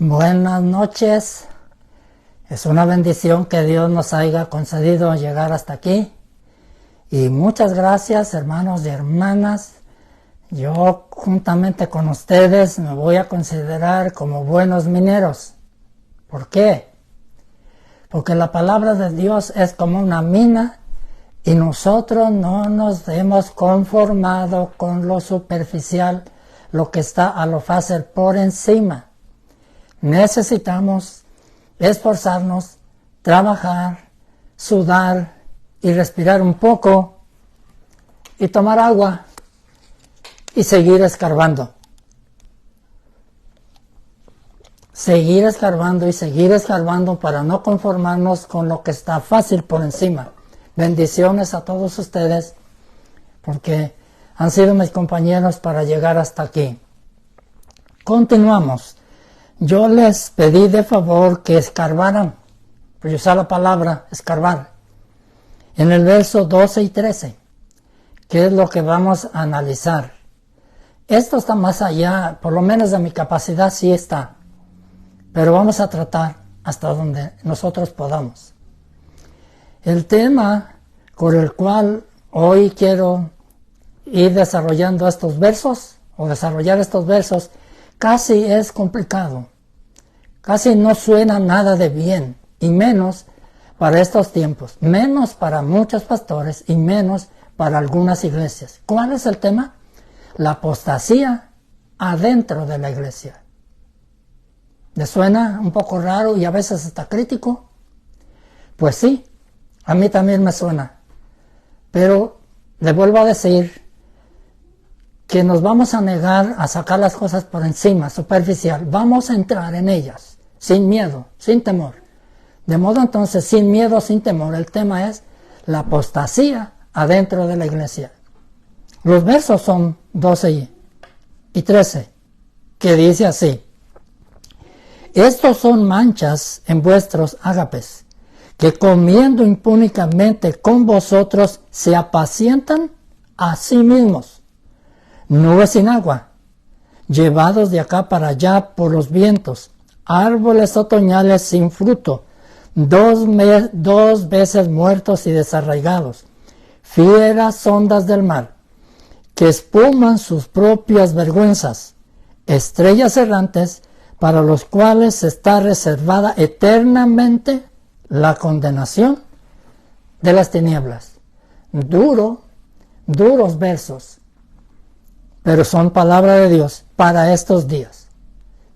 Buenas noches. Es una bendición que Dios nos haya concedido llegar hasta aquí. Y muchas gracias, hermanos y hermanas. Yo, juntamente con ustedes, me voy a considerar como buenos mineros. ¿Por qué? Porque la palabra de Dios es como una mina y nosotros no nos hemos conformado con lo superficial, lo que está a lo fácil por encima. Necesitamos esforzarnos, trabajar, sudar y respirar un poco y tomar agua y seguir escarbando. Seguir escarbando y seguir escarbando para no conformarnos con lo que está fácil por encima. Bendiciones a todos ustedes porque han sido mis compañeros para llegar hasta aquí. Continuamos. Yo les pedí de favor que escarbaran, pues usar la palabra escarbar, en el verso 12 y 13, que es lo que vamos a analizar. Esto está más allá, por lo menos de mi capacidad sí está, pero vamos a tratar hasta donde nosotros podamos. El tema por el cual hoy quiero ir desarrollando estos versos, o desarrollar estos versos, casi es complicado, casi no suena nada de bien, y menos para estos tiempos, menos para muchos pastores y menos para algunas iglesias. ¿Cuál es el tema? La apostasía adentro de la iglesia. ¿Les suena un poco raro y a veces hasta crítico? Pues sí, a mí también me suena, pero le vuelvo a decir que nos vamos a negar a sacar las cosas por encima, superficial. Vamos a entrar en ellas, sin miedo, sin temor. De modo entonces, sin miedo, sin temor, el tema es la apostasía adentro de la iglesia. Los versos son 12 y 13, que dice así: estos son manchas en vuestros ágapes, que comiendo impúnicamente con vosotros se apacientan a sí mismos. Nubes sin agua, llevados de acá para allá por los vientos, árboles otoñales sin fruto, dos veces muertos y desarraigados, fieras ondas del mar, que espuman sus propias vergüenzas, estrellas errantes para los cuales está reservada eternamente la condenación de las tinieblas. Duros versos, pero son palabra de Dios para estos días.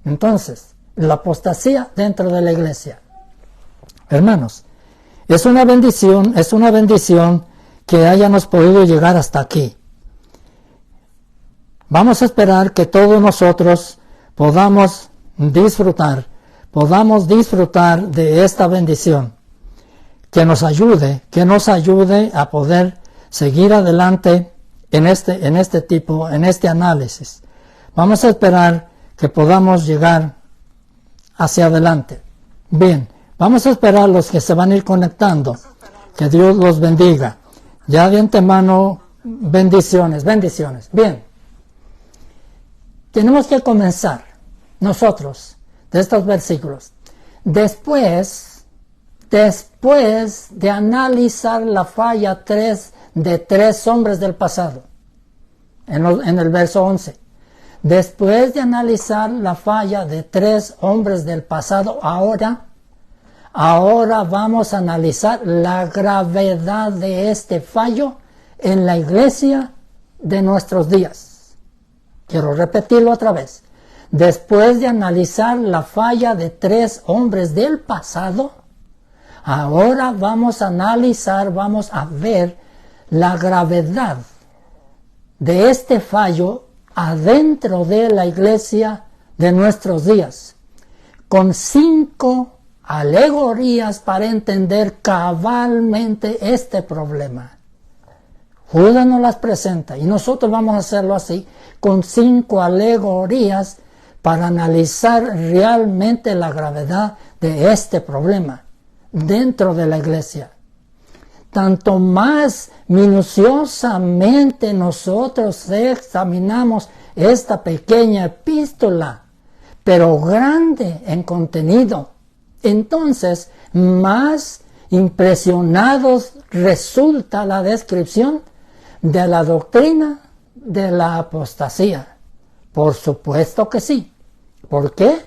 Entonces, la apostasía dentro de la iglesia. Hermanos, es una bendición que hayamos podido llegar hasta aquí. Vamos a esperar que todos nosotros podamos disfrutar de esta bendición, que nos ayude a poder seguir adelante en este análisis. Vamos a esperar que podamos llegar hacia adelante. Bien, vamos a esperar los que se van a ir conectando. Que Dios los bendiga. Ya de antemano, bendiciones. Bien, tenemos que comenzar nosotros de estos versículos. Después de analizar la falla de tres hombres del pasado, en el verso 11. Después de analizar la falla de tres hombres del pasado, ahora vamos a analizar la gravedad de este fallo en la iglesia de nuestros días. Quiero repetirlo otra vez. Después de analizar la falla de tres hombres del pasado, ahora vamos a ver la gravedad de este fallo adentro de la iglesia de nuestros días, con 5 alegorías para entender cabalmente este problema. Judas nos las presenta y nosotros vamos a hacerlo así, con 5 alegorías para analizar realmente la gravedad de este problema dentro de la iglesia. Tanto más minuciosamente nosotros examinamos esta pequeña epístola, pero grande en contenido. Entonces, más impresionados resulta la descripción de la doctrina de la apostasía. Por supuesto que sí. ¿Por qué?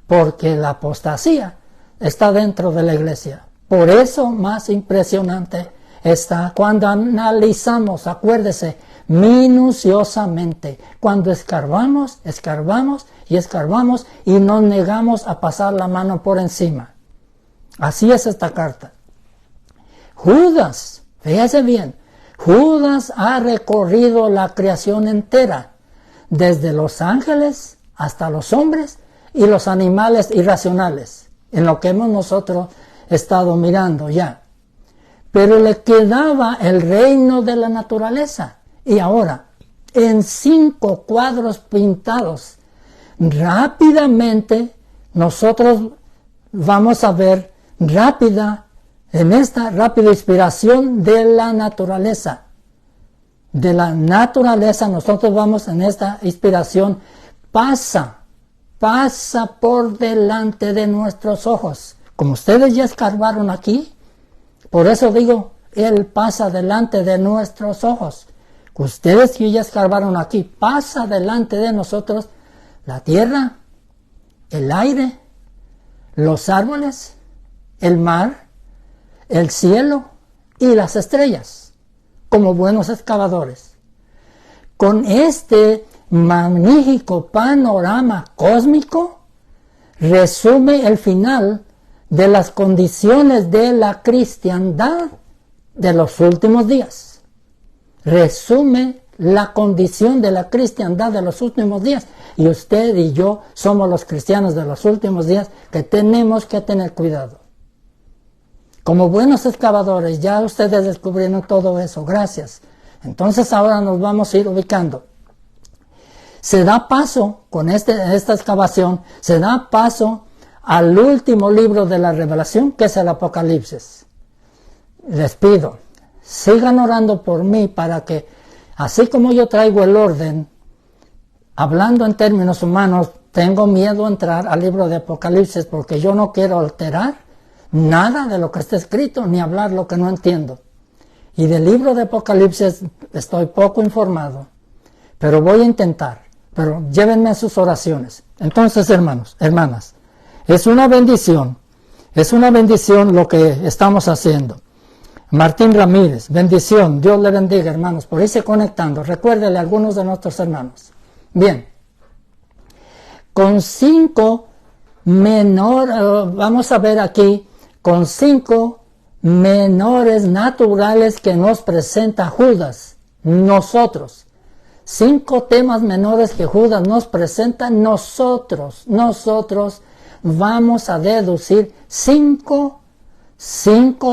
Porque la apostasía está dentro de la iglesia. Por eso más impresionante está cuando analizamos, acuérdese, minuciosamente, cuando escarbamos y nos negamos a pasar la mano por encima. Así es esta carta. Judas, fíjese bien, Judas ha recorrido la creación entera, desde los ángeles hasta los hombres y los animales irracionales, en lo que hemos nosotros estado mirando ya. Pero le quedaba el reino de la naturaleza. Y ahora, en 5 cuadros pintados, rápidamente nosotros vamos a ver en esta rápida inspiración de la naturaleza. De la naturaleza nosotros vamos en esta inspiración, pasa por delante de nuestros ojos. Como ustedes ya escarbaron aquí, por eso digo, Él pasa delante de nuestros ojos. Ustedes que ya escarbaron aquí, pasa delante de nosotros la tierra, el aire, los árboles, el mar, el cielo y las estrellas, como buenos excavadores. Con este magnífico panorama cósmico, resume el final de las condiciones de la cristiandad de los últimos días. Resume la condición de la cristiandad de los últimos días. Y usted y yo somos los cristianos de los últimos días que tenemos que tener cuidado. Como buenos excavadores, ya ustedes descubrieron todo eso. Gracias. Entonces ahora nos vamos a ir ubicando. Se da paso, con esta excavación, se da paso al último libro de la Revelación, que es el Apocalipsis. Les pido, sigan orando por mí para que, así como yo traigo el orden, hablando en términos humanos, tengo miedo a entrar al libro de Apocalipsis porque yo no quiero alterar nada de lo que está escrito, ni hablar lo que no entiendo. Y del libro de Apocalipsis estoy poco informado, pero voy a intentar. Pero llévenme a sus oraciones. Entonces, hermanos, hermanas, es una bendición lo que estamos haciendo. Martín Ramírez, bendición, Dios le bendiga, hermanos, por irse conectando. Recuérdele a algunos de nuestros hermanos. Bien, con 5 vamos a ver aquí, con 5 menores naturales que nos presenta Judas, nosotros. 5 temas menores que Judas nos presenta, nosotros vamos a deducir 5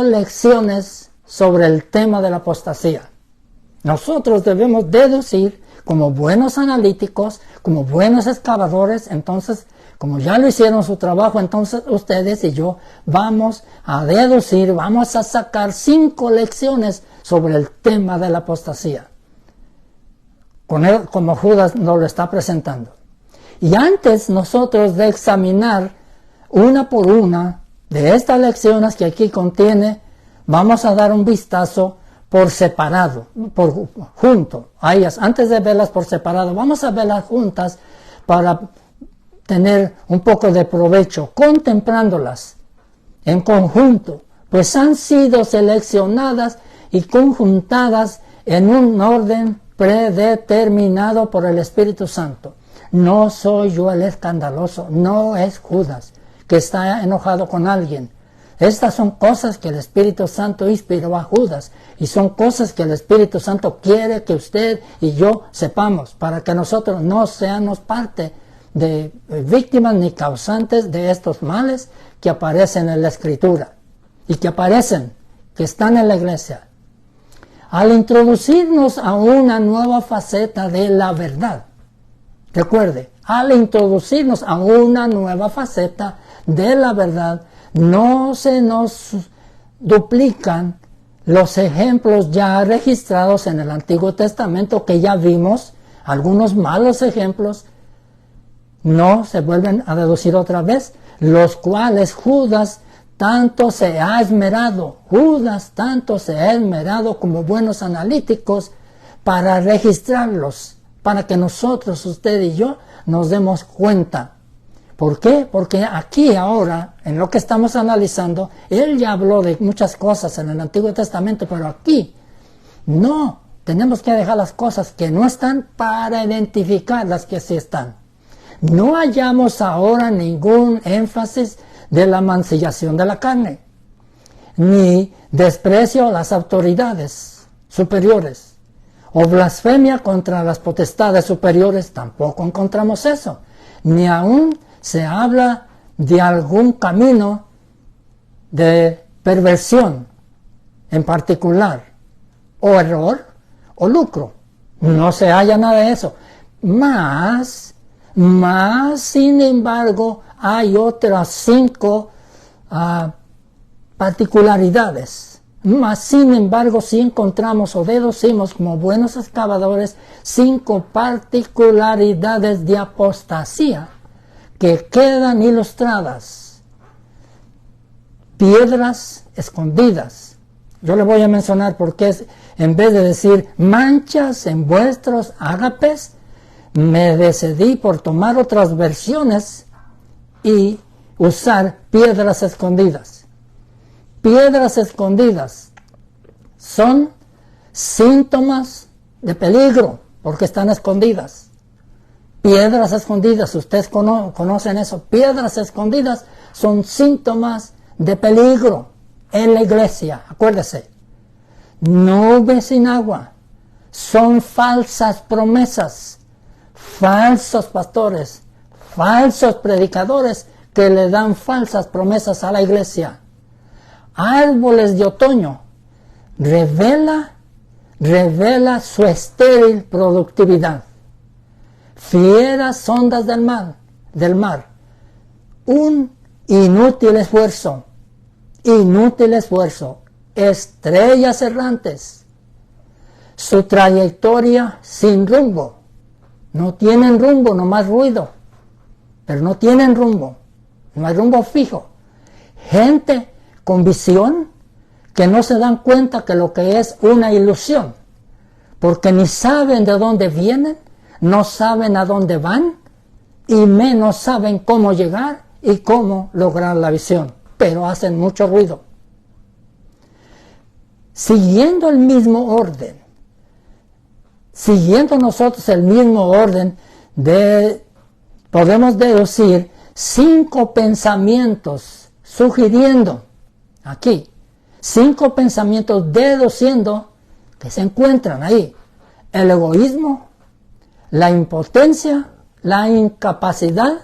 lecciones sobre el tema de la apostasía. Nosotros debemos deducir como buenos analíticos, como buenos excavadores. Entonces, como ya lo hicieron su trabajo, entonces ustedes y yo vamos a deducir, vamos a sacar 5 lecciones sobre el tema de la apostasía, como Judas nos lo está presentando. Y antes nosotros de examinar una por una de estas lecciones que aquí contiene, vamos a dar un vistazo por separado, junto a ellas. Antes de verlas por separado, vamos a verlas juntas para tener un poco de provecho, contemplándolas en conjunto, pues han sido seleccionadas y conjuntadas en un orden predeterminado por el Espíritu Santo. No soy yo el escandaloso, no es Judas que está enojado con alguien. Estas son cosas que el Espíritu Santo inspiró a Judas y son cosas que el Espíritu Santo quiere que usted y yo sepamos para que nosotros no seamos parte de víctimas ni causantes de estos males que aparecen en la Escritura y que están en la iglesia. Al introducirnos a una nueva faceta de la verdad, recuerde, al introducirnos a una nueva faceta de la verdad, no se nos duplican los ejemplos ya registrados en el Antiguo Testamento, que ya vimos, algunos malos ejemplos, no se vuelven a deducir otra vez, los cuales Judas tanto se ha esmerado, como buenos analíticos para registrarlos, para que nosotros, usted y yo, nos demos cuenta. ¿Por qué? Porque aquí ahora, en lo que estamos analizando, él ya habló de muchas cosas en el Antiguo Testamento, pero aquí no, tenemos que dejar las cosas que no están para identificar las que sí están. No hallamos ahora ningún énfasis de la mancillación de la carne, ni desprecio a las autoridades superiores, o blasfemia contra las potestades superiores, tampoco encontramos eso, ni aún se habla de algún camino de perversión en particular, o error, o lucro. No se halla nada de eso. Más, sin embargo, hay otras 5 particularidades. Más, sin embargo, si encontramos o deducimos como buenos excavadores 5 particularidades de apostasía que quedan ilustradas. Piedras escondidas. Yo le voy a mencionar porque en vez de decir manchas en vuestros ágapes, me decidí por tomar otras versiones y usar piedras escondidas. Piedras escondidas son síntomas de peligro porque están escondidas. Piedras escondidas, ustedes conocen eso. Piedras escondidas son síntomas de peligro en la iglesia. Acuérdese, nubes sin agua son falsas promesas, falsos pastores, falsos predicadores que le dan falsas promesas a la iglesia. Árboles de otoño revela su estéril productividad. Fieras ondas del mar, un inútil esfuerzo, estrellas errantes, su trayectoria sin rumbo, no tienen rumbo, nomás ruido, pero no tienen rumbo, no hay rumbo fijo, gente con visión que no se dan cuenta que lo que es una ilusión, porque ni saben de dónde vienen, no saben a dónde van y menos saben cómo llegar y cómo lograr la visión, pero hacen mucho ruido. Siguiendo el mismo orden, podemos deducir 5 pensamientos, sugiriendo aquí, 5 pensamientos deduciendo que se encuentran ahí: el egoísmo, la impotencia, la incapacidad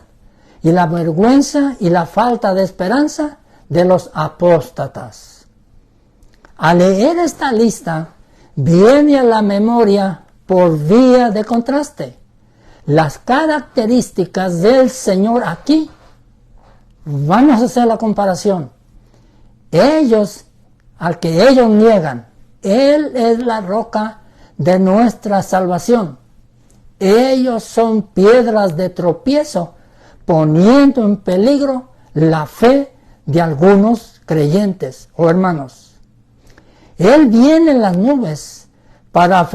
y la vergüenza y la falta de esperanza de los apóstatas. Al leer esta lista, viene a la memoria por vía de contraste las características del Señor aquí. Vamos a hacer la comparación. Al que ellos niegan, Él es la roca de nuestra salvación. Ellos son piedras de tropiezo, poniendo en peligro la fe de algunos creyentes o hermanos. Él viene en las nubes para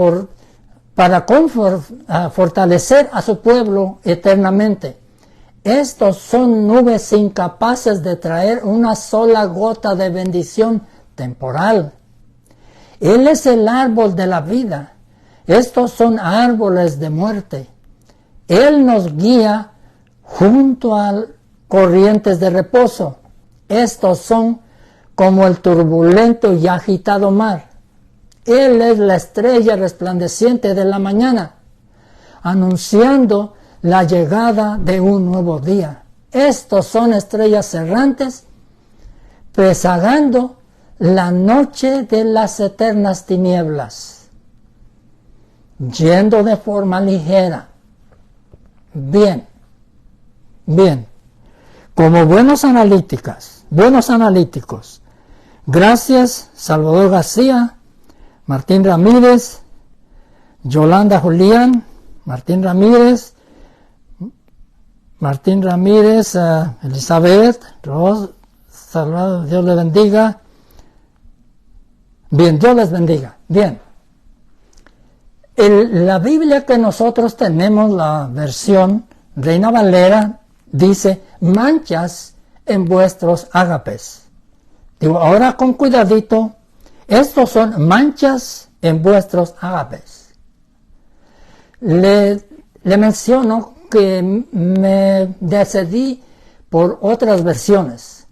fortalecer a su pueblo eternamente. Estos son nubes incapaces de traer una sola gota de bendición temporal. Él es el árbol de la vida. Estos son árboles de muerte. Él nos guía junto a corrientes de reposo. Estos son como el turbulento y agitado mar. Él es la estrella resplandeciente de la mañana, anunciando la llegada de un nuevo día. Estos son estrellas errantes, presagando la noche de las eternas tinieblas, yendo de forma ligera. Bien. Como buenos analíticos, gracias Salvador García, Martín Ramírez, Yolanda Julián, Martín Ramírez, Martín Ramírez, Elizabeth, Ros, Salvador, Dios le bendiga. Bien, Dios les bendiga. Bien. La Biblia que nosotros tenemos, la versión Reina Valera, dice manchas en vuestros ágapes. Digo, ahora con cuidadito, estos son manchas en vuestros ágapes. Le menciono que me decidí por otras versiones,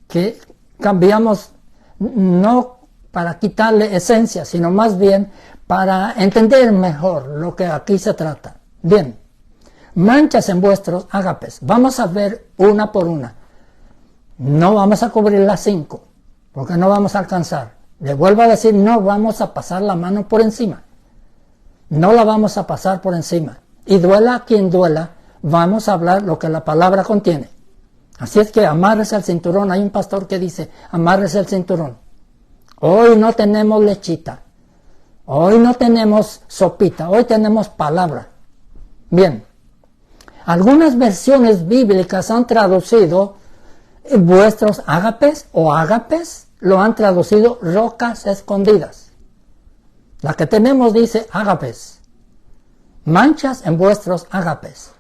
que cambiamos no para quitarle esencia, sino más bien para entender mejor lo que aquí se trata. Bien, manchas en vuestros ágapes. Vamos a ver una por una. No vamos a cubrir las 5, porque no vamos a alcanzar. Le vuelvo a decir, no vamos a pasar la mano por encima. No la vamos a pasar por encima. Y duela a quien duela, vamos a hablar lo que la palabra contiene. Así es que amárrese el cinturón. Hay un pastor que dice, amárrese el cinturón. Hoy no tenemos lechita. Hoy no tenemos sopita. Hoy tenemos palabra. Bien. Algunas versiones bíblicas han traducido vuestros ágapes o ágapes, lo han traducido rocas escondidas. La que tenemos dice ágapes. Manchas en vuestros ágapes.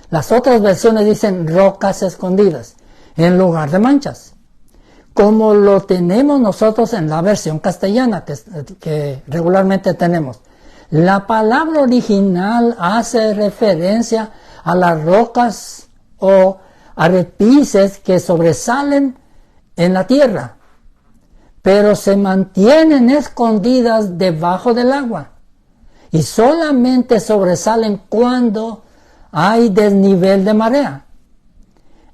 Las otras versiones dicen rocas escondidas en lugar de manchas. Como lo tenemos nosotros en la versión castellana que regularmente tenemos. La palabra original hace referencia a las rocas o arrepices que sobresalen en la tierra, pero se mantienen escondidas debajo del agua y solamente sobresalen cuando hay desnivel de marea.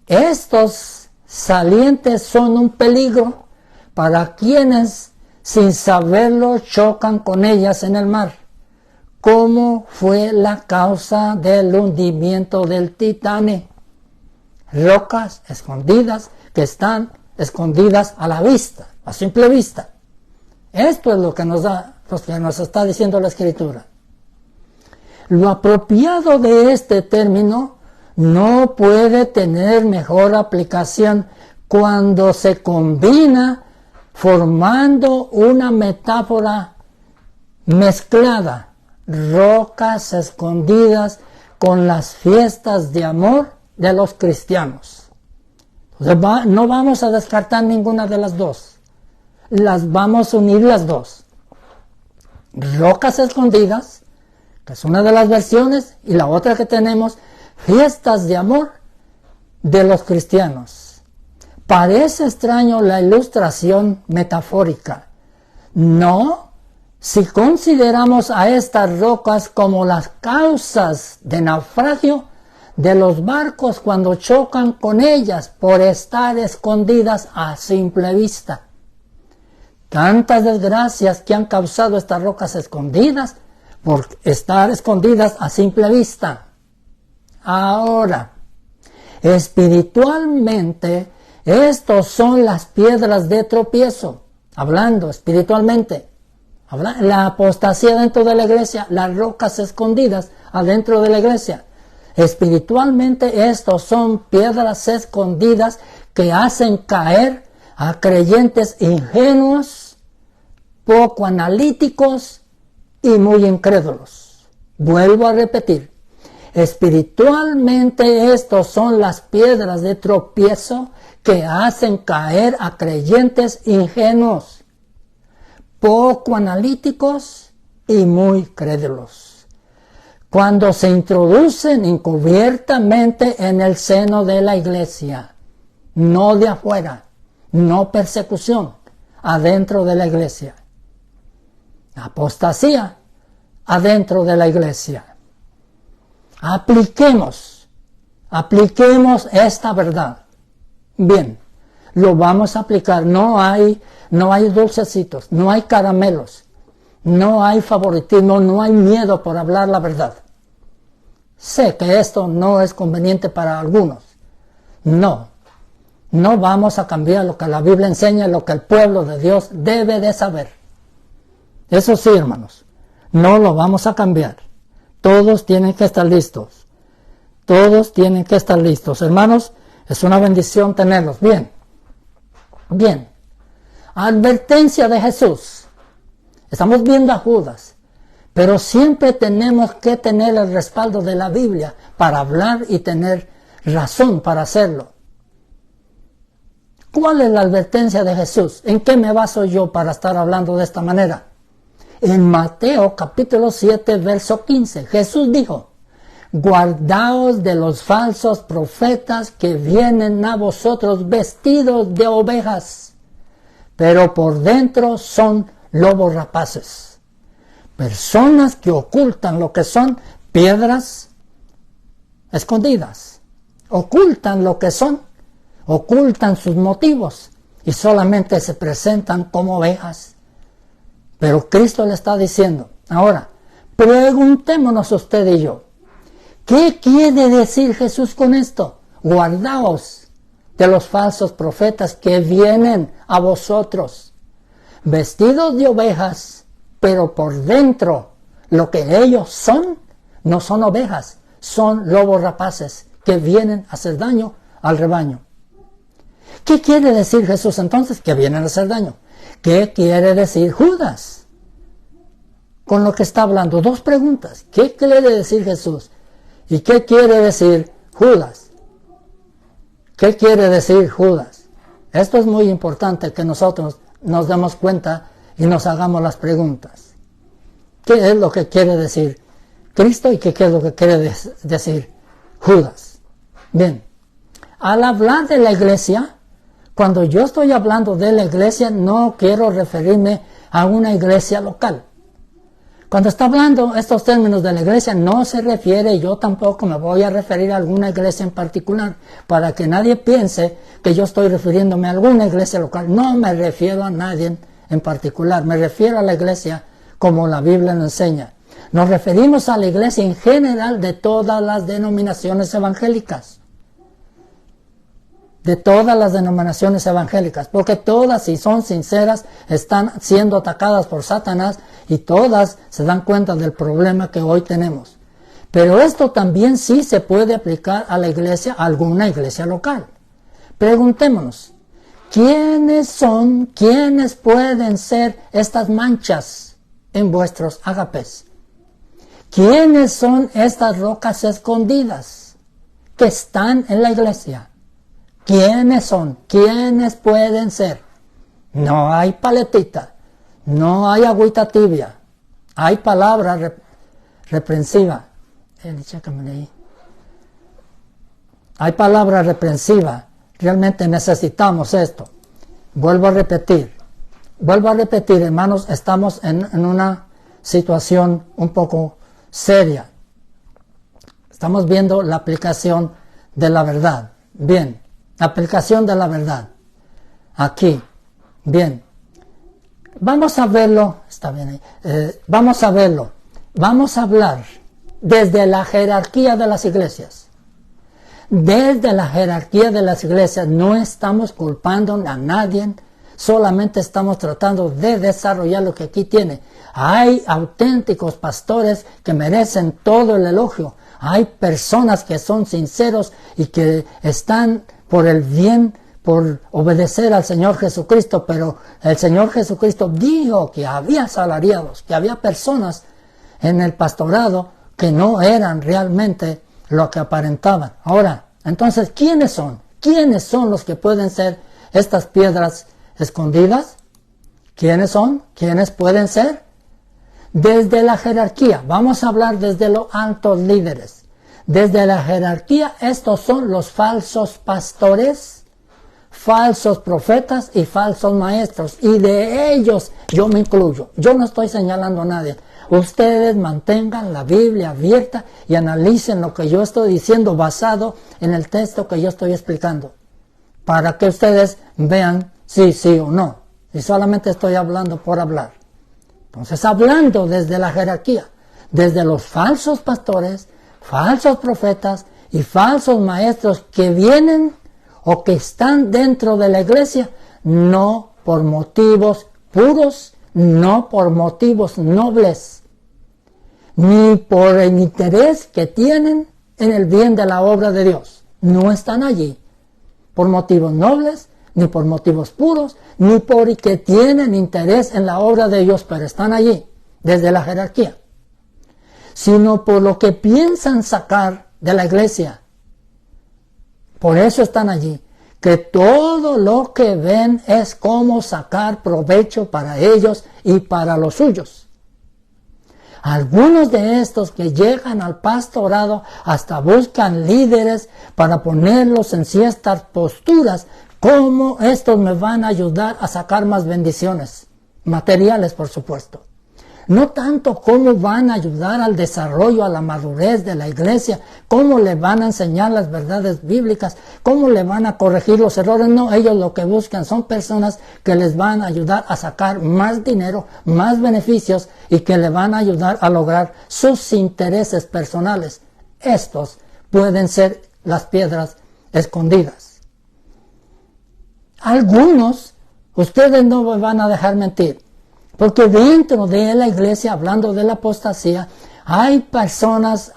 Estos salientes son un peligro para quienes sin saberlo chocan con ellas en el mar, como fue la causa del hundimiento del Titanic. Rocas escondidas que están escondidas a la vista, a simple vista. Esto es lo que nos está diciendo la Escritura. Lo apropiado de este término no puede tener mejor aplicación cuando se combina formando una metáfora mezclada, rocas escondidas con las fiestas de amor de los cristianos. Entonces, no vamos a descartar ninguna de las dos. Las vamos a unir las dos. Rocas escondidas, que es una de las versiones, y la otra que tenemos, fiestas de amor de los cristianos. Parece extraño la ilustración metafórica. No, si consideramos a estas rocas como las causas de naufragio de los barcos cuando chocan con ellas por estar escondidas a simple vista. Tantas desgracias que han causado estas rocas escondidas por estar escondidas a simple vista. Ahora, espiritualmente, estos son las piedras de tropiezo. Hablando espiritualmente. La apostasía dentro de la iglesia, las rocas escondidas adentro de la iglesia. Espiritualmente estos son piedras escondidas que hacen caer a creyentes ingenuos, poco analíticos y muy incrédulos. Vuelvo a repetir, espiritualmente estos son las piedras de tropiezo que hacen caer a creyentes ingenuos, poco analíticos y muy crédulos. Cuando se introducen encubiertamente en el seno de la iglesia, no de afuera, no persecución, adentro de la iglesia. Apostasía, adentro de la iglesia. Apliquemos esta verdad. Bien, lo vamos a aplicar. No hay dulcecitos, no hay caramelos, no hay favoritismo, no hay miedo por hablar la verdad. Sé que esto no es conveniente para algunos. No vamos a cambiar lo que la Biblia enseña, lo que el pueblo de Dios debe de saber. Eso sí, hermanos, no lo vamos a cambiar. Todos tienen que estar listos. Todos tienen que estar listos. Hermanos, es una bendición tenerlos. Bien. Bien. Advertencia de Jesús. Estamos viendo a Judas. Pero siempre tenemos que tener el respaldo de la Biblia para hablar y tener razón para hacerlo. ¿Cuál es la advertencia de Jesús? ¿En qué me baso yo para estar hablando de esta manera? En Mateo capítulo 7, verso 15, Jesús dijo: guardaos de los falsos profetas que vienen a vosotros vestidos de ovejas, pero por dentro son lobos rapaces. Personas que ocultan lo que son piedras escondidas. Ocultan lo que son, ocultan sus motivos y solamente se presentan como ovejas. Pero Cristo le está diciendo, ahora, preguntémonos usted y yo, ¿qué quiere decir Jesús con esto? Guardaos de los falsos profetas que vienen a vosotros, vestidos de ovejas, pero por dentro lo que ellos son, no son ovejas, son lobos rapaces que vienen a hacer daño al rebaño. ¿Qué quiere decir Jesús entonces? Que vienen a hacer daño. ¿Qué quiere decir Judas con lo que está hablando? Dos preguntas. ¿Qué quiere decir Jesús? ¿Y qué quiere decir Judas? ¿Qué quiere decir Judas? Esto es muy importante que nosotros nos demos cuenta y nos hagamos las preguntas. ¿Qué es lo que quiere decir Cristo y qué es lo que quiere decir Judas? Bien, al hablar de la iglesia, cuando yo estoy hablando de la iglesia, no quiero referirme a una iglesia local. Cuando está hablando estos términos de la iglesia, no se refiere, yo tampoco me voy a referir a alguna iglesia en particular, para que nadie piense que yo estoy refiriéndome a alguna iglesia local. No me refiero a nadie en particular, me refiero a la iglesia como la Biblia nos enseña. Nos referimos a la iglesia en general de todas las denominaciones evangélicas. De todas las denominaciones evangélicas, porque todas, si son sinceras, están siendo atacadas por Satanás y todas se dan cuenta del problema que hoy tenemos. Pero esto también sí se puede aplicar a la iglesia, a alguna iglesia local. Preguntémonos, ¿quiénes pueden ser estas manchas en vuestros ágapes? ¿Quiénes son estas rocas escondidas que están en la iglesia? ¿Quiénes son? ¿Quiénes pueden ser? No hay paletita, no hay agüita tibia, hay palabra reprensiva. Hay palabra reprensiva. Realmente necesitamos esto. Vuelvo a repetir, hermanos, estamos en una situación un poco seria. Estamos viendo la aplicación de la verdad. Bien. Aplicación de la verdad. Aquí. Bien. Vamos a verlo. Está bien ahí. Vamos a verlo. Vamos a hablar desde la jerarquía de las iglesias. Desde la jerarquía de las iglesias no estamos culpando a nadie. Solamente estamos tratando de desarrollar lo que aquí tiene. Hay auténticos pastores que merecen todo el elogio. Hay personas que son sinceros y que están por el bien, por obedecer al Señor Jesucristo, pero el Señor Jesucristo dijo que había asalariados, que había personas en el pastorado que no eran realmente lo que aparentaban. Ahora, entonces, ¿quiénes son? ¿Quiénes son los que pueden ser estas piedras escondidas? ¿Quiénes son? ¿Quiénes pueden ser? Desde la jerarquía, vamos a hablar desde los altos líderes. Desde la jerarquía, estos son los falsos pastores, falsos profetas y falsos maestros. Y de ellos yo me incluyo. Yo no estoy señalando a nadie. Ustedes mantengan la Biblia abierta y analicen lo que yo estoy diciendo basado en el texto que yo estoy explicando. Para que ustedes vean si sí o no. Y solamente estoy hablando por hablar. Entonces, hablando desde la jerarquía, desde los falsos pastores, falsos profetas y falsos maestros que vienen o que están dentro de la iglesia, no por motivos puros, no por motivos nobles, ni por el interés que tienen en el bien de la obra de Dios. No están allí por motivos nobles, ni por motivos puros, ni porque tienen interés en la obra de Dios, pero están allí desde la jerarquía, sino por lo que piensan sacar de la iglesia. Por eso están allí, que todo lo que ven es cómo sacar provecho para ellos y para los suyos. Algunos de estos que llegan al pastorado hasta buscan líderes para ponerlos en ciertas posturas, cómo estos me van a ayudar a sacar más bendiciones, materiales por supuesto. No tanto cómo van a ayudar al desarrollo, a la madurez de la iglesia, cómo le van a enseñar las verdades bíblicas, cómo le van a corregir los errores. No, ellos lo que buscan son personas que les van a ayudar a sacar más dinero, más beneficios y que le van a ayudar a lograr sus intereses personales. Estos pueden ser las piedras escondidas. Algunos, ustedes no me van a dejar mentir, porque dentro de la iglesia, hablando de la apostasía, hay personas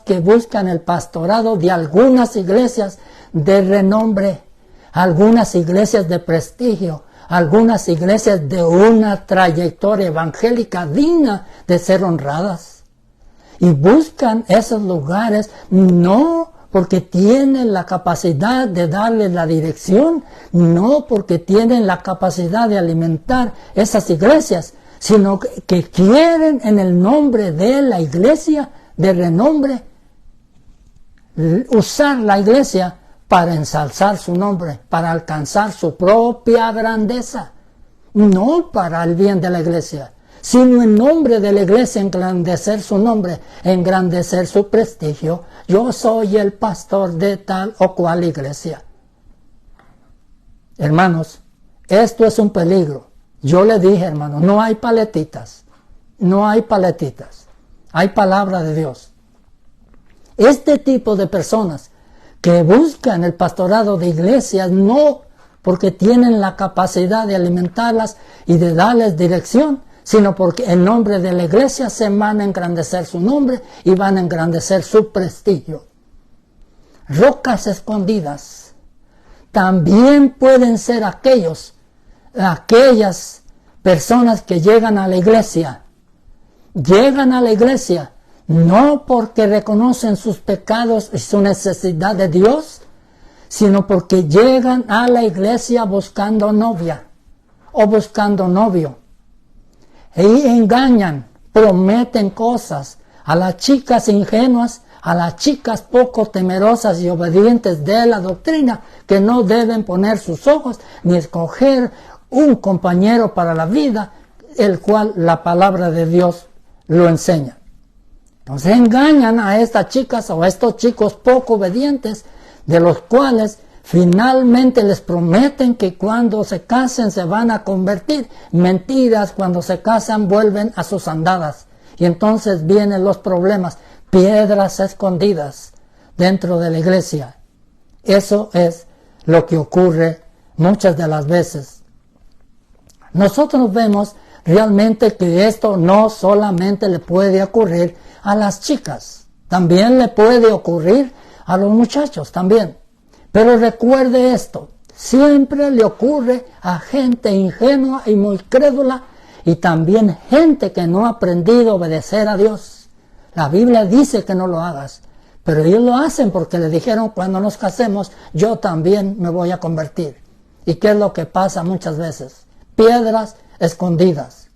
que buscan el pastorado de algunas iglesias de renombre, algunas iglesias de prestigio, algunas iglesias de una trayectoria evangélica digna de ser honradas. Y buscan esos lugares no porque tienen la capacidad de darle la dirección, no porque tienen la capacidad de alimentar esas iglesias, sino que quieren en el nombre de la iglesia de renombre usar la iglesia para ensalzar su nombre, para alcanzar su propia grandeza, no para el bien de la iglesia, sino en nombre de la iglesia engrandecer su nombre, engrandecer su prestigio. Yo soy el pastor de tal o cual iglesia. Hermanos, esto es un peligro. Yo le dije, hermanos, no hay paletitas, no hay paletitas, hay palabra de Dios. Este tipo de personas que buscan el pastorado de iglesias no porque tienen la capacidad de alimentarlas y de darles dirección, sino porque en nombre de la iglesia se van a engrandecer su nombre y van a engrandecer su prestigio. Rocas escondidas también pueden ser aquellas personas que llegan a la iglesia no porque reconocen sus pecados y su necesidad de Dios, sino porque llegan a la iglesia buscando novia o buscando novio. Y engañan, prometen cosas a las chicas ingenuas, a las chicas poco temerosas y obedientes de la doctrina, que no deben poner sus ojos ni escoger un compañero para la vida, el cual la palabra de Dios lo enseña. Entonces engañan a estas chicas o a estos chicos poco obedientes, de los cuales finalmente les prometen que cuando se casen se van a convertir. Mentiras, cuando se casan vuelven a sus andadas. Y entonces vienen los problemas, piedras escondidas dentro de la iglesia. Eso es lo que ocurre muchas de las veces. Nosotros vemos realmente que esto no solamente le puede ocurrir a las chicas, también le puede ocurrir a los muchachos también. Pero recuerde esto, siempre le ocurre a gente ingenua y muy crédula y también gente que no ha aprendido a obedecer a Dios. La Biblia dice que no lo hagas, pero ellos lo hacen porque le dijeron cuando nos casemos, yo también me voy a convertir. ¿Y qué es lo que pasa muchas veces? Piedras escondidas.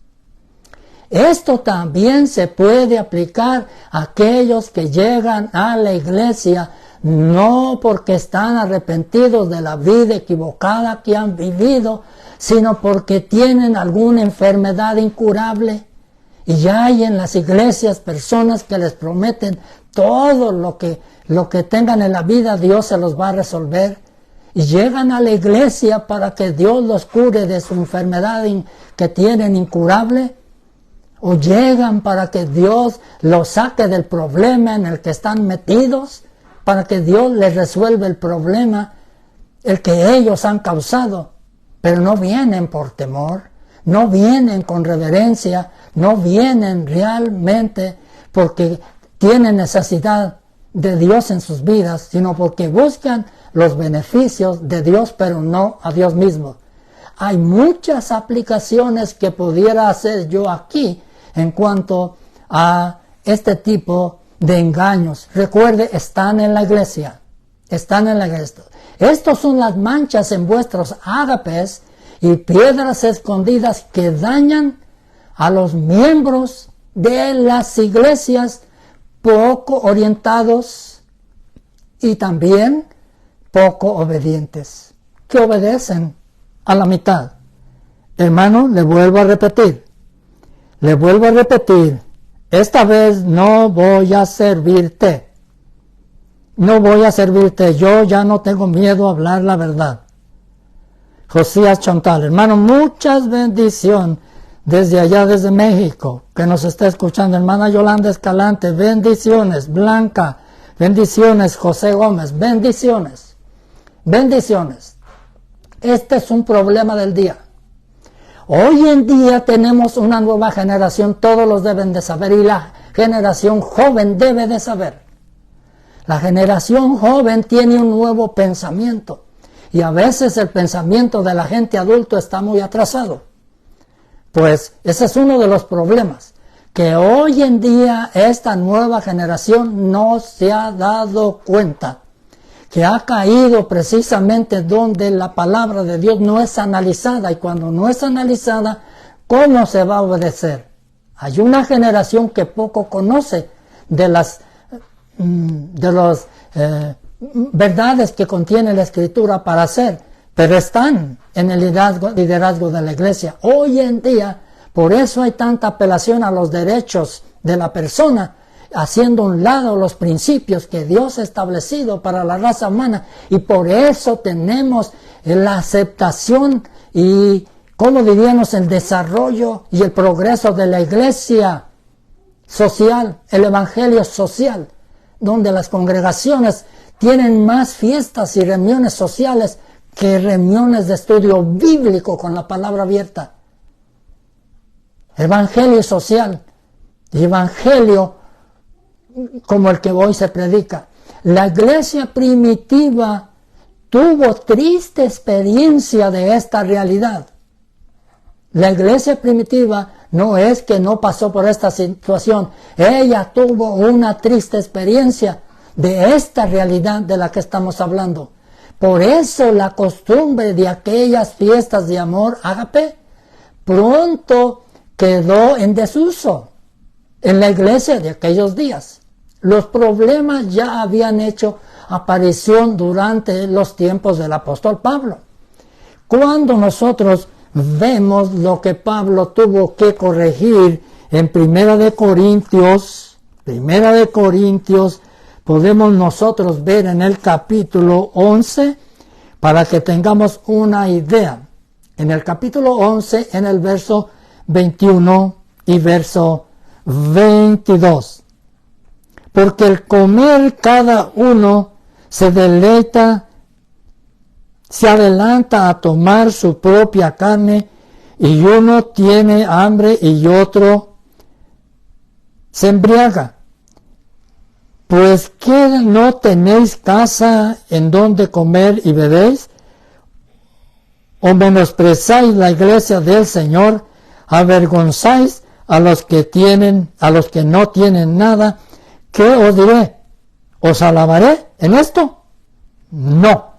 Esto también se puede aplicar a aquellos que llegan a la iglesia no porque están arrepentidos de la vida equivocada que han vivido, sino porque tienen alguna enfermedad incurable. Y ya hay en las iglesias personas que les prometen todo lo que tengan en la vida, Dios se los va a resolver. Y llegan a la iglesia para que Dios los cure de su enfermedad que tienen incurable. O llegan para que Dios los saque del problema en el que están metidos, para que Dios les resuelva el problema, el que ellos han causado. Pero no vienen por temor, no vienen con reverencia, no vienen realmente porque tienen necesidad de Dios en sus vidas, sino porque buscan los beneficios de Dios, pero no a Dios mismo. Hay muchas aplicaciones que pudiera hacer yo aquí en cuanto a este tipo de engaños. Recuerde, están en la iglesia. Están en la iglesia. Estos son las manchas en vuestros ágapes y piedras escondidas que dañan a los miembros de las iglesias poco orientados y también poco obedientes, que obedecen a la mitad. Hermano, le vuelvo a repetir, esta vez no voy a servirte, yo ya no tengo miedo a hablar la verdad. Josías Chantal, hermano, muchas bendiciones desde allá, desde México, que nos está escuchando. Hermana Yolanda Escalante, bendiciones. Blanca, bendiciones. José Gómez, bendiciones. Bendiciones. Este es un problema del día. Hoy en día tenemos una nueva generación, todos los deben de saber, y la generación joven debe de saber. La generación joven tiene un nuevo pensamiento, y a veces el pensamiento de la gente adulta está muy atrasado. Pues ese es uno de los problemas, que hoy en día esta nueva generación no se ha dado cuenta que ha caído precisamente donde la palabra de Dios no es analizada, y cuando no es analizada, ¿cómo se va a obedecer? Hay una generación que poco conoce de las verdades que contiene la Escritura para hacer, pero están en el liderazgo de la iglesia. Hoy en día, por eso hay tanta apelación a los derechos de la persona, haciendo a un lado los principios que Dios ha establecido para la raza humana, y por eso tenemos la aceptación y, como diríamos, el desarrollo y el progreso de la iglesia social, el evangelio social, donde las congregaciones tienen más fiestas y reuniones sociales que reuniones de estudio bíblico con la palabra abierta. Evangelio social, evangelio como el que hoy se predica. La iglesia primitiva tuvo triste experiencia de esta realidad. La iglesia primitiva no es que no pasó por esta situación, ella tuvo una triste experiencia de esta realidad de la que estamos hablando. Por eso la costumbre de aquellas fiestas de amor ágape pronto quedó en desuso en la iglesia de aquellos días. Los problemas ya habían hecho aparición durante los tiempos del apóstol Pablo. Cuando nosotros vemos lo que Pablo tuvo que corregir en Primera de Corintios, podemos nosotros ver en el capítulo 11, para que tengamos una idea. En el capítulo 11, en el verso 21 y verso 22. Porque el comer cada uno se adelanta a tomar su propia carne, y uno tiene hambre y otro se embriaga. Pues ¿qué no tenéis casa en donde comer y bebéis? ¿O menospreciáis la iglesia del Señor? ¿Avergonzáis a los que no tienen nada? ¿Qué os diré? ¿Os alabaré en esto? No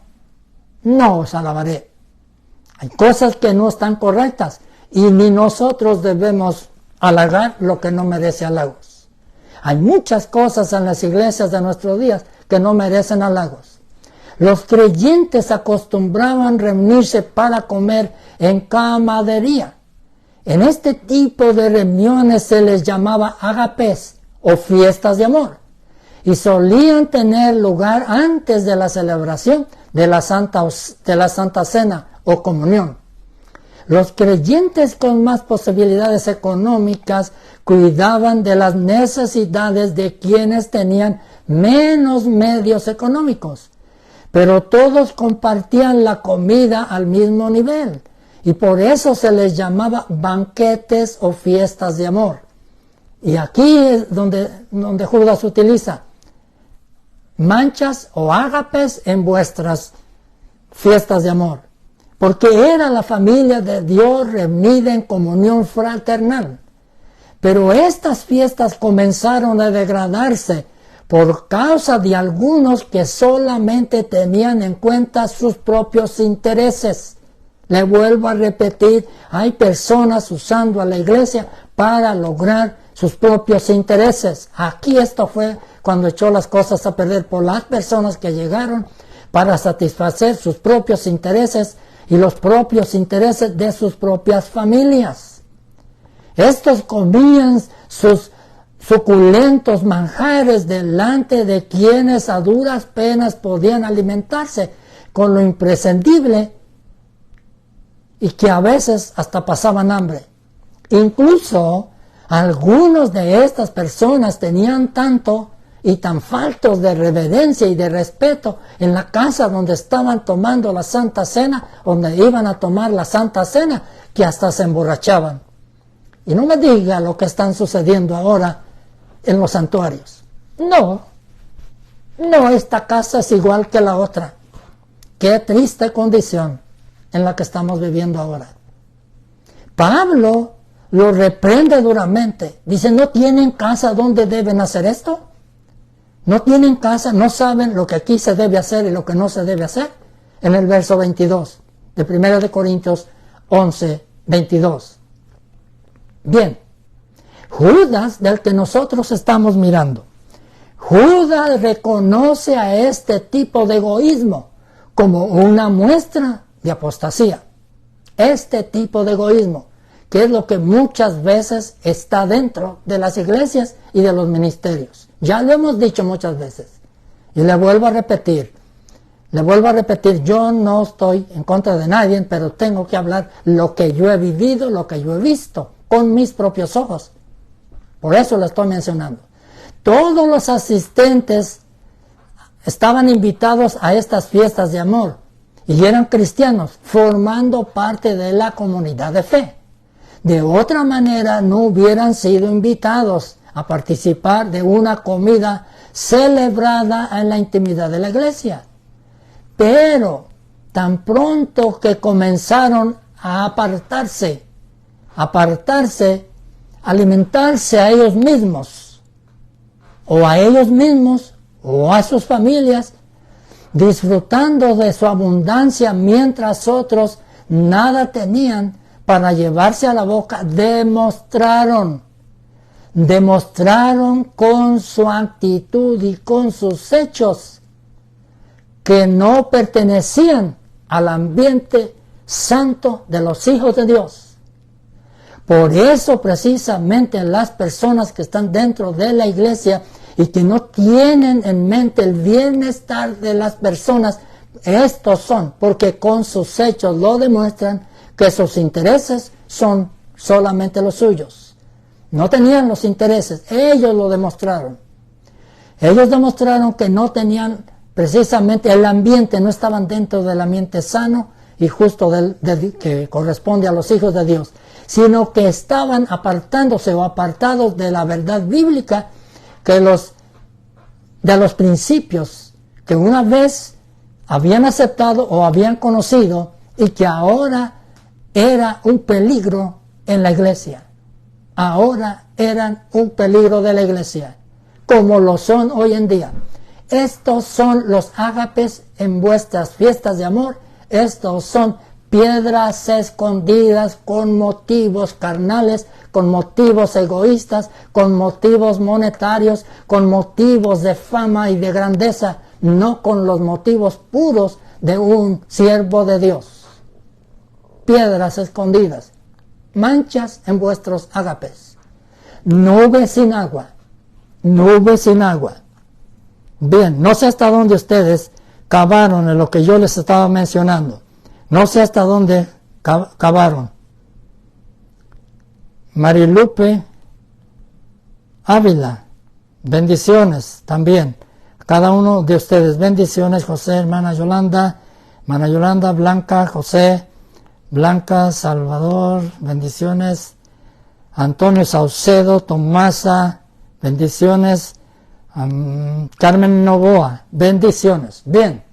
os alabaré. Hay cosas que no están correctas, y ni nosotros debemos halagar lo que no merece halagos. Hay muchas cosas en las iglesias de nuestros días que no merecen halagos. Los creyentes acostumbraban reunirse para comer en camaradería. En este tipo de reuniones se les llamaba agapes o fiestas de amor, y solían tener lugar antes de la celebración de la Santa Cena o comunión. Los creyentes con más posibilidades económicas cuidaban de las necesidades de quienes tenían menos medios económicos, pero todos compartían la comida al mismo nivel, y por eso se les llamaba banquetes o fiestas de amor. Y aquí es donde Judas utiliza manchas o ágapes en vuestras fiestas de amor, porque era la familia de Dios reunida en comunión fraternal. Pero estas fiestas comenzaron a degradarse por causa de algunos que solamente tenían en cuenta sus propios intereses. Le vuelvo a repetir, hay personas usando a la iglesia para lograr sus propios intereses. Aquí esto fue cuando echó las cosas a perder, por las personas que llegaron para satisfacer sus propios intereses y los propios intereses de sus propias familias. Estos comían sus suculentos manjares delante de quienes a duras penas podían alimentarse con lo imprescindible y que a veces hasta pasaban hambre. Incluso algunos de estas personas tenían tanto y tan faltos de reverencia y de respeto en la casa donde estaban tomando la Santa Cena, donde iban a tomar la Santa Cena, que hasta se emborrachaban. Y no me diga lo que están sucediendo ahora en los santuarios. No, esta casa es igual que la otra. Qué triste condición en la que estamos viviendo ahora. Pablo lo reprende duramente. Dice, ¿no tienen casa donde deben hacer esto? ¿No tienen casa? ¿No saben lo que aquí se debe hacer y lo que no se debe hacer? En el verso 22 de 1 Corintios 11, 22. Bien, Judas, del que nosotros estamos mirando, Judas reconoce a este tipo de egoísmo como una muestra de apostasía. Este tipo de egoísmo, que es lo que muchas veces está dentro de las iglesias y de los ministerios. Ya lo hemos dicho muchas veces. Y le vuelvo a repetir, yo no estoy en contra de nadie, pero tengo que hablar lo que yo he vivido, lo que yo he visto con mis propios ojos. Por eso lo estoy mencionando. Todos los asistentes estaban invitados a estas fiestas de amor y eran cristianos, formando parte de la comunidad de fe. De otra manera, no hubieran sido invitados a participar de una comida celebrada en la intimidad de la iglesia. Pero tan pronto que comenzaron a apartarse, alimentarse a ellos mismos o a sus familias, disfrutando de su abundancia mientras otros nada tenían para llevarse a la boca, demostraron con su actitud y con sus hechos que no pertenecían al ambiente santo de los hijos de Dios. Por eso precisamente las personas que están dentro de la iglesia y que no tienen en mente el bienestar de las personas, estos son, porque con sus hechos lo demuestran, que sus intereses son solamente los suyos. No tenían los intereses, ellos lo demostraron. Ellos demostraron que no tenían precisamente el ambiente, no estaban dentro del ambiente sano y justo que corresponde a los hijos de Dios, sino que estaban apartándose o apartados de la verdad bíblica, de los principios que una vez habían aceptado o habían conocido y que ahora era un peligro en la iglesia. Ahora eran un peligro de la iglesia, como lo son hoy en día. Estos son los ágapes en vuestras fiestas de amor. Estos son piedras escondidas con motivos carnales, con motivos egoístas, con motivos monetarios, con motivos de fama y de grandeza, no con los motivos puros de un siervo de Dios. Piedras escondidas, manchas en vuestros ágapes, nubes sin agua. Bien, no sé hasta dónde ustedes cavaron en lo que yo les estaba mencionando. No sé hasta dónde cavaron. Marilupe Ávila, bendiciones también. Cada uno de ustedes, bendiciones. José, hermana Yolanda, Blanca, José, Blanca, Salvador, bendiciones. Antonio Saucedo, Tomasa, bendiciones. Carmen Novoa, bendiciones. Bien,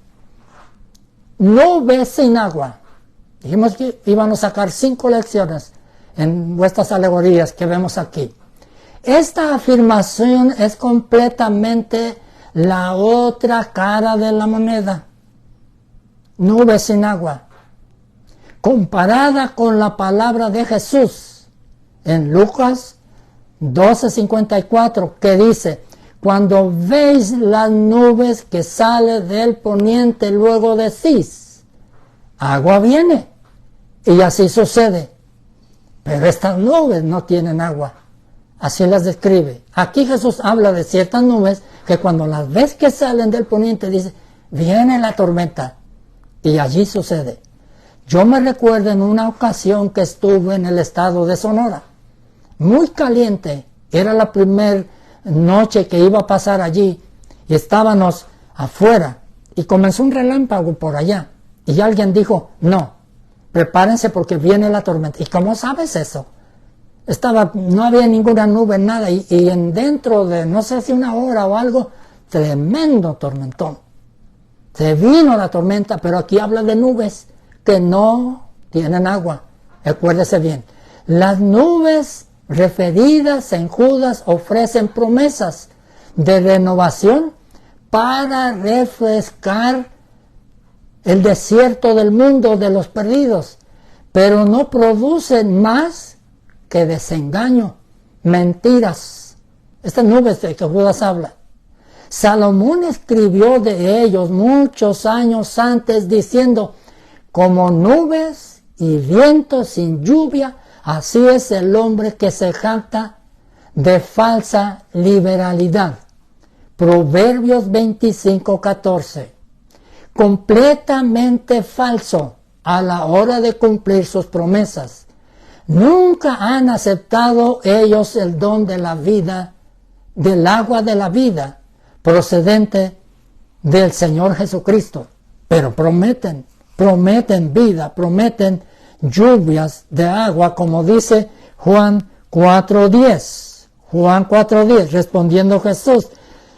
nubes sin agua. Dijimos que íbamos a sacar 5 lecciones en vuestras alegorías que vemos aquí. Esta afirmación es completamente la otra cara de la moneda. Nubes sin agua. Comparada con la palabra de Jesús en Lucas 12:54, que dice: cuando veis las nubes que sale del poniente, luego decís, agua viene. Y así sucede. Pero estas nubes no tienen agua. Así las describe. Aquí Jesús habla de ciertas nubes que cuando las ves que salen del poniente, dice, viene la tormenta. Y allí sucede. Yo me recuerdo en una ocasión que estuve en el estado de Sonora. Muy caliente. Era la primera noche que iba a pasar allí. Y estábamos afuera. Y comenzó un relámpago por allá. Y alguien dijo, no, prepárense porque viene la tormenta. ¿Y cómo sabes eso? No había ninguna nube, nada. Y dentro de, no sé si una hora o algo, tremendo tormentón. Se vino la tormenta, pero aquí habla de nubes que no tienen agua. Acuérdese bien. Las nubes referidas en Judas ofrecen promesas de renovación para refrescar el desierto del mundo de los perdidos, pero no producen más que desengaño, mentiras. Estas nubes de que Judas habla. Salomón escribió de ellos muchos años antes diciendo, como nubes y vientos sin lluvia, así es el hombre que se jacta de falsa liberalidad. Proverbios 25:14. Completamente falso a la hora de cumplir sus promesas. Nunca han aceptado ellos el don de la vida, del agua de la vida, procedente del Señor Jesucristo. Pero prometen vida, prometen lluvias de agua, como dice Juan 4:10. Juan 4:10, respondiendo Jesús,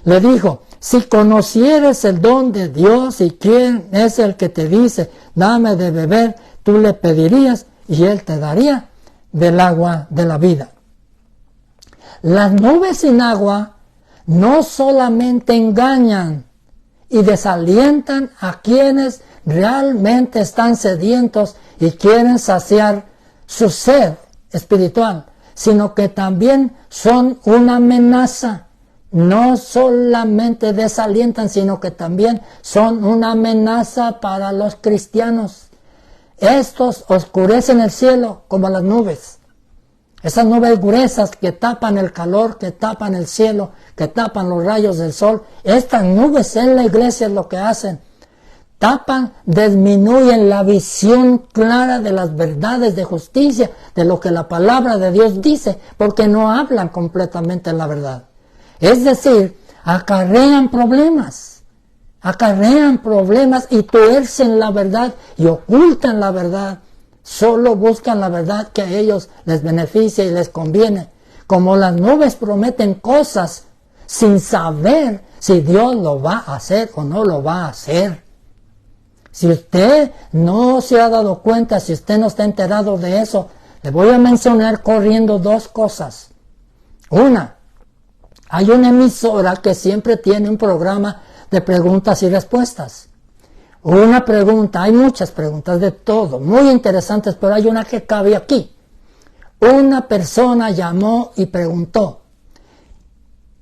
le dijo, si conocieres el don de Dios y quién es el que te dice, dame de beber, tú le pedirías y él te daría del agua de la vida. Las nubes sin agua no solamente engañan y desalientan a quienes realmente están sedientos y quieren saciar su sed espiritual, sino que también son una amenaza. No solamente desalientan, sino que también son una amenaza para los cristianos. Estos oscurecen el cielo como las nubes. Esas nubes gruesas que tapan el calor, que tapan el cielo, que tapan los rayos del sol. Estas nubes en la iglesia es lo que hacen. Tapan, disminuyen la visión clara de las verdades de justicia, de lo que la palabra de Dios dice, porque no hablan completamente la verdad. Es decir, acarrean problemas y tuercen la verdad y ocultan la verdad. Solo buscan la verdad que a ellos les beneficia y les conviene. Como las nubes prometen cosas sin saber si Dios lo va a hacer o no lo va a hacer. Si usted no se ha dado cuenta, si usted no está enterado de eso, le voy a mencionar corriendo 2 cosas. Una, hay una emisora que siempre tiene un programa de preguntas y respuestas. Una pregunta, hay muchas preguntas de todo, muy interesantes, pero hay una que cabe aquí. Una persona llamó y preguntó.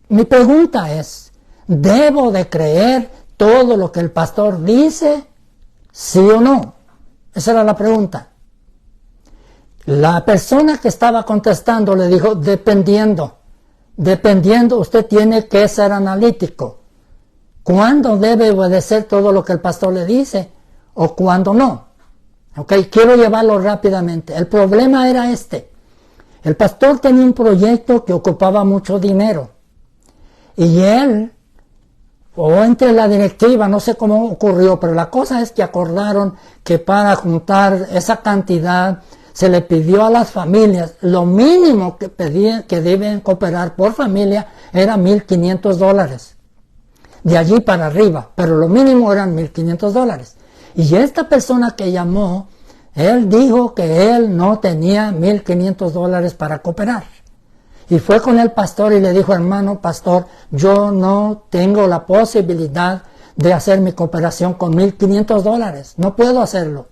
Mi pregunta es, ¿debo de creer todo lo que el pastor dice? ¿Sí o no? Esa era la pregunta. La persona que estaba contestando le dijo, dependiendo, usted tiene que ser analítico. ¿Cuándo debe obedecer todo lo que el pastor le dice o cuándo no? Ok, quiero llevarlo rápidamente. El problema era este. El pastor tenía un proyecto que ocupaba mucho dinero. Y él, o entre la directiva, no sé cómo ocurrió, pero la cosa es que acordaron que para juntar esa cantidad se le pidió a las familias, lo mínimo que pedían, que deben cooperar por familia era $1,500. De allí para arriba, pero lo mínimo eran $1,500. Y esta persona que llamó, él dijo que él no tenía $1,500 para cooperar. Y fue con el pastor y le dijo, hermano pastor, yo no tengo la posibilidad de hacer mi cooperación con $1,500. No puedo hacerlo.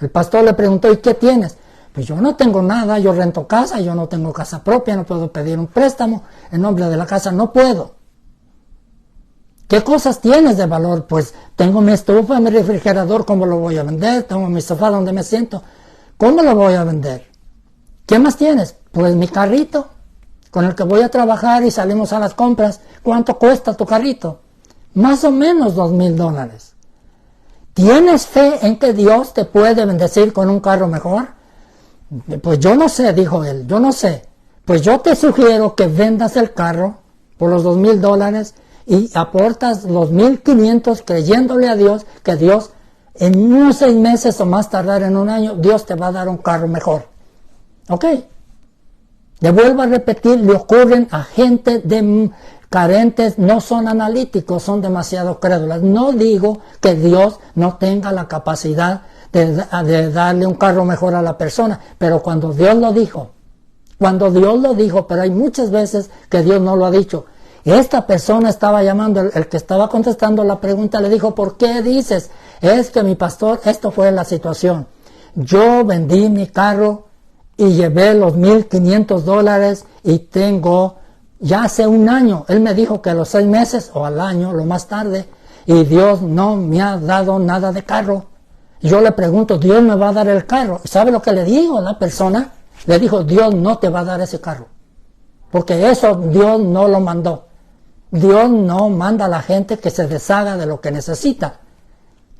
El pastor le preguntó, ¿y qué tienes? Pues yo no tengo nada, yo rento casa, yo no tengo casa propia, no puedo pedir un préstamo en nombre de la casa, no puedo. ¿Qué cosas tienes de valor? Pues tengo mi estufa, mi refrigerador, ¿cómo lo voy a vender? Tengo mi sofá donde me siento, ¿cómo lo voy a vender? ¿Qué más tienes? Pues mi carrito, con el que voy a trabajar y salimos a las compras. ¿Cuánto cuesta tu carrito? Más o menos $2,000. ¿Tienes fe en que Dios te puede bendecir con un carro mejor? Pues yo no sé, dijo él, yo no sé. Pues yo te sugiero que vendas el carro por los $2,000 y aportas los 1,500 creyéndole a Dios que Dios en unos 6 meses o más tardar en un año, Dios te va a dar un carro mejor. ¿Ok? Le vuelvo a repetir, le ocurren a gente de carentes, no son analíticos, son demasiado crédulas. No digo que Dios no tenga la capacidad de darle un carro mejor a la persona, pero cuando Dios lo dijo, pero hay muchas veces que Dios no lo ha dicho. Esta persona estaba llamando, el que estaba contestando la pregunta le dijo, ¿por qué dices? Es que mi pastor, esto fue la situación. Yo vendí mi carro y llevé los $1,500 y tengo, ya hace un año, él me dijo que a los 6 meses o al año, lo más tarde, y Dios no me ha dado nada de carro. Yo le pregunto, ¿Dios me va a dar el carro? ¿Sabe lo que le digo a la persona? Le dijo, Dios no te va a dar ese carro, porque eso Dios no lo mandó. Dios no manda a la gente que se deshaga de lo que necesita.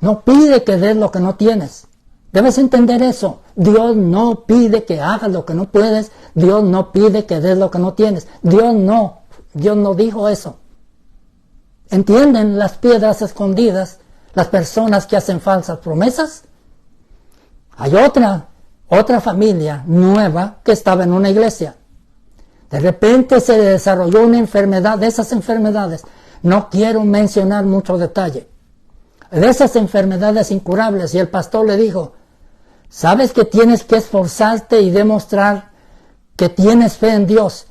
No pide que des lo que no tienes. Debes entender eso. Dios no pide que hagas lo que no puedes. Dios no pide que des lo que no tienes. Dios no dijo eso. ¿Entienden las piedras escondidas? Las personas que hacen falsas promesas. Hay otra familia nueva que estaba en una iglesia. De repente se desarrolló una enfermedad, de esas enfermedades, no quiero mencionar mucho detalle, de esas enfermedades incurables, y el pastor le dijo, sabes que tienes que esforzarte y demostrar que tienes fe en Dios.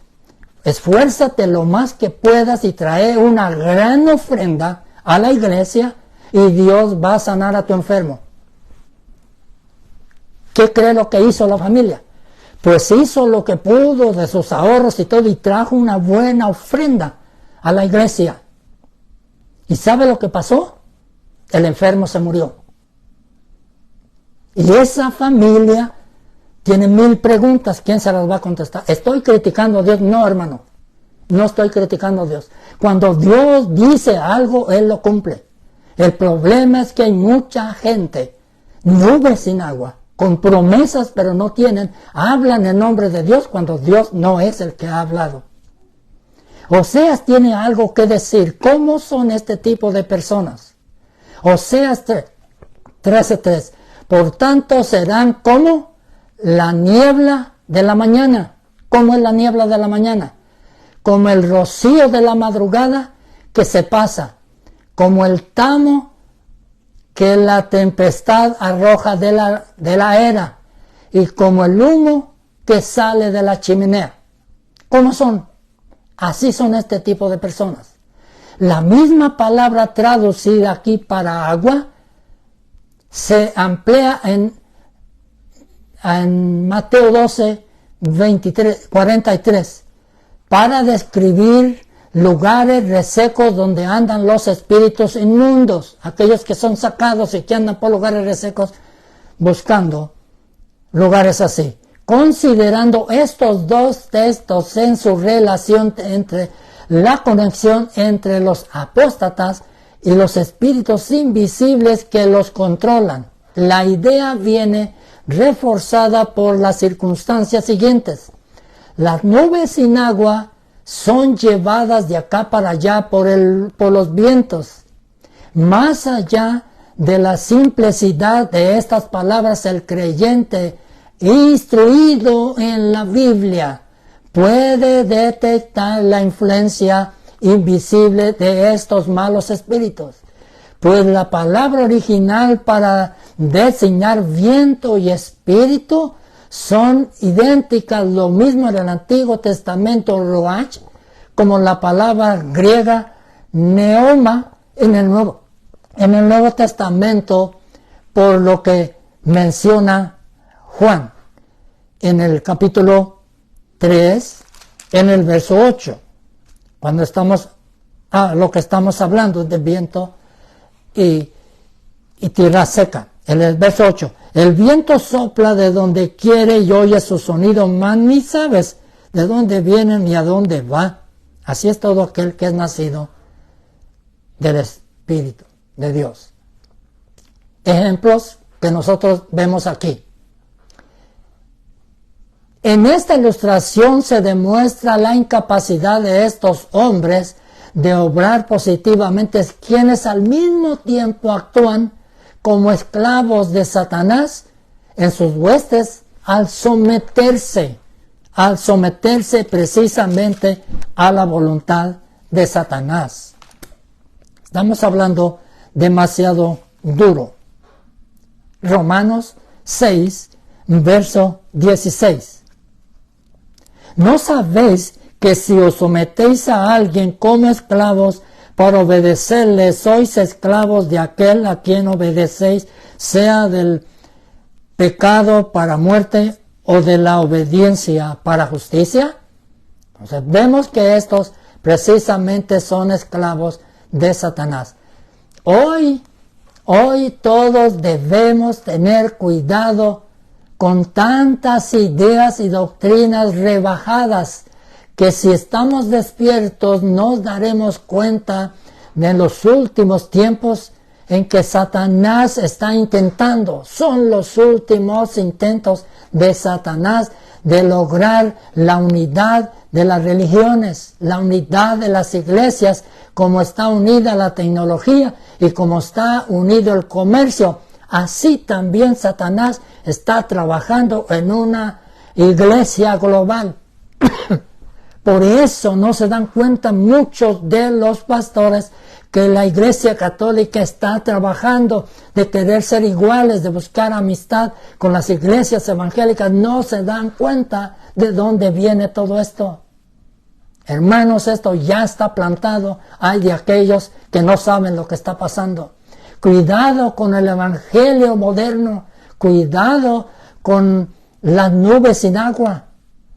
Esfuérzate lo más que puedas y trae una gran ofrenda a la iglesia y Dios va a sanar a tu enfermo. ¿Qué cree lo que hizo la familia? Pues hizo lo que pudo de sus ahorros y todo y trajo una buena ofrenda a la iglesia. ¿Y sabe lo que pasó? El enfermo se murió. Y esa familia tiene 1000 preguntas. ¿Quién se las va a contestar? ¿Estoy criticando a Dios? No, hermano. No estoy criticando a Dios. Cuando Dios dice algo, Él lo cumple. El problema es que hay mucha gente, nubes sin agua, con promesas pero no tienen, hablan en nombre de Dios cuando Dios no es el que ha hablado. Oseas tiene algo que decir. ¿Cómo son este tipo de personas? Oseas 13:3. Por tanto serán como la niebla de la mañana. ¿Cómo es la niebla de la mañana? Como el rocío de la madrugada que se pasa. Como el tamo que la tempestad arroja de la era, y como el humo que sale de la chimenea. ¿Cómo son? Así son este tipo de personas. La misma palabra traducida aquí para agua se emplea en Mateo 12, 43, para describir lugares resecos donde andan los espíritus inmundos, aquellos que son sacados y que andan por lugares resecos buscando lugares así. Considerando estos dos textos en su relación entre la conexión entre los apóstatas y los espíritus invisibles que los controlan, la idea viene reforzada por las circunstancias siguientes. Las nubes sin agua son llevadas de acá para allá por los vientos. Más allá de la simplicidad de estas palabras, el creyente instruido en la Biblia, puede detectar la influencia invisible de estos malos espíritus. Pues la palabra original para designar viento y espíritu son idénticas, lo mismo en el Antiguo Testamento, ruach, como la palabra griega neuma en el Nuevo Testamento, por lo que menciona Juan en el capítulo 3, en el verso 8, cuando lo que estamos hablando de viento y tierra seca. En el verso 8, el viento sopla de donde quiere y oye su sonido, mas ni sabes de dónde viene ni a dónde va. Así es todo aquel que es nacido del Espíritu de Dios. Ejemplos que nosotros vemos aquí. En esta ilustración se demuestra la incapacidad de estos hombres de obrar positivamente, quienes al mismo tiempo actúan como esclavos de Satanás en sus huestes al someterse precisamente a la voluntad de Satanás. Estamos hablando demasiado duro. Romanos 6, verso 16. ¿No sabéis que si os sometéis a alguien como esclavos para obedecerle, sois esclavos de aquel a quien obedecéis, sea del pecado para muerte o de la obediencia para justicia? Entonces vemos que estos precisamente son esclavos de Satanás. Hoy todos debemos tener cuidado con tantas ideas y doctrinas rebajadas, que si estamos despiertos nos daremos cuenta de los últimos tiempos en que Satanás está intentando. Son los últimos intentos de Satanás de lograr la unidad de las religiones, la unidad de las iglesias, como está unida la tecnología y como está unido el comercio. Así también Satanás está trabajando en una iglesia global. Por eso no se dan cuenta muchos de los pastores que la iglesia católica está trabajando de querer ser iguales, de buscar amistad con las iglesias evangélicas. No se dan cuenta de dónde viene todo esto. Hermanos, esto ya está plantado. Hay de aquellos que no saben lo que está pasando. Cuidado con el evangelio moderno. Cuidado con las nubes sin agua.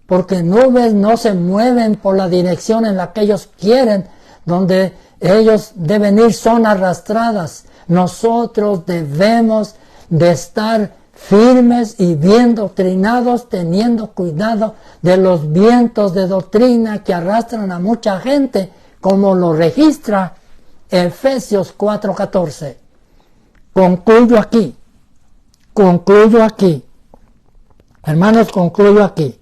Porque nubes no se mueven por la dirección en la que ellos quieren. Donde ellos deben ir son arrastradas. Nosotros debemos de estar firmes y bien doctrinados, teniendo cuidado de los vientos de doctrina que arrastran a mucha gente, como lo registra Efesios 4:14. Concluyo aquí. Hermanos, concluyo aquí.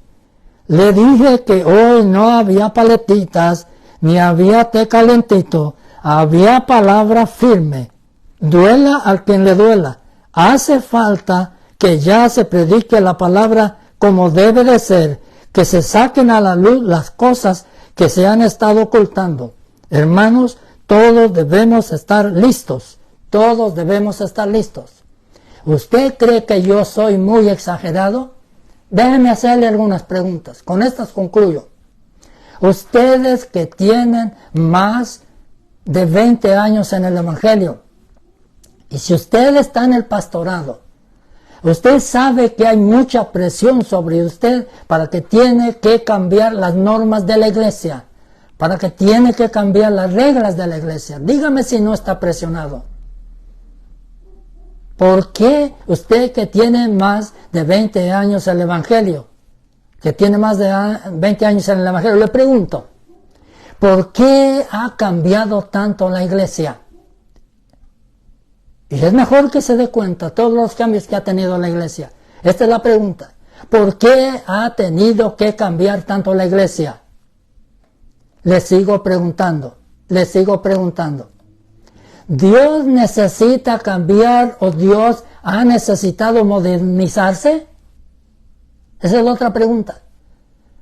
Le dije que hoy no había paletitas, ni había té calentito, había palabra firme. Duela al quien le duela. Hace falta que ya se predique la palabra como debe de ser, que se saquen a la luz las cosas que se han estado ocultando. Hermanos, todos debemos estar listos. Todos debemos estar listos. ¿Usted cree que yo soy muy exagerado? Déjenme hacerle algunas preguntas. Con estas concluyo. Ustedes que tienen más de 20 años en el Evangelio, y si usted está en el pastorado, usted sabe que hay mucha presión sobre usted para que tiene que cambiar las normas de la iglesia, para que tiene que cambiar las reglas de la iglesia. Dígame si no está presionado. ¿Por qué usted que tiene más de 20 años en el Evangelio, que tiene más de 20 años en el Evangelio, le pregunto, ¿por qué ha cambiado tanto la iglesia? Y es mejor que se dé cuenta de todos los cambios que ha tenido la iglesia. Esta es la pregunta. ¿Por qué ha tenido que cambiar tanto la iglesia? Le sigo preguntando. ¿Dios necesita cambiar o Dios ha necesitado modernizarse? Esa es la otra pregunta.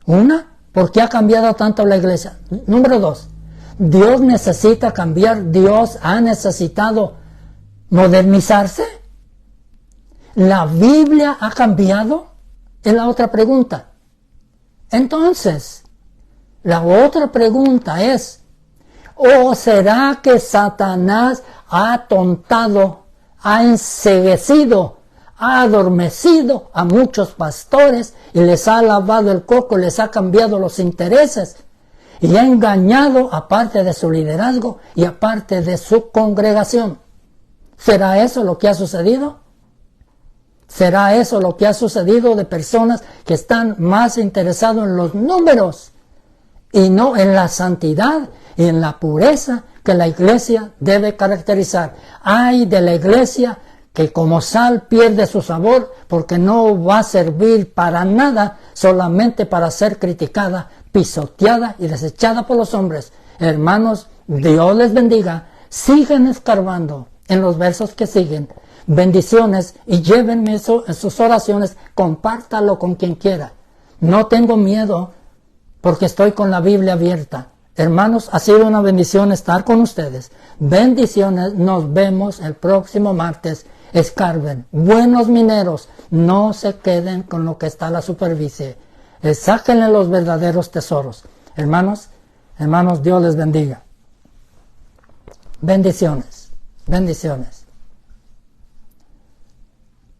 Una, ¿por qué ha cambiado tanto la iglesia? Número 2, ¿Dios necesita cambiar? ¿Dios ha necesitado modernizarse? ¿La Biblia ha cambiado? Es la otra pregunta. Entonces, la otra pregunta es, ¿o será que Satanás ha atontado, ha enceguecido, ha adormecido a muchos pastores y les ha lavado el coco, les ha cambiado los intereses y ha engañado a parte de su liderazgo y a parte de su congregación? ¿Será eso lo que ha sucedido? ¿Será eso lo que ha sucedido de personas que están más interesados en los números y no en la santidad y en la pureza que la iglesia debe caracterizar? Ay de la iglesia que como sal pierde su sabor porque no va a servir para nada, solamente para ser criticada, pisoteada y desechada por los hombres. Hermanos, Dios les bendiga. Sigan escarbando en los versos que siguen. Bendiciones y llévenme eso en sus oraciones. Compártalo con quien quiera. No tengo miedo porque estoy con la Biblia abierta. Hermanos, ha sido una bendición estar con ustedes. Bendiciones. Nos vemos el próximo martes. Escarben. Buenos mineros. No se queden con lo que está a la superficie. Sáquenle los verdaderos tesoros. Hermanos, Dios les bendiga. Bendiciones. Bendiciones.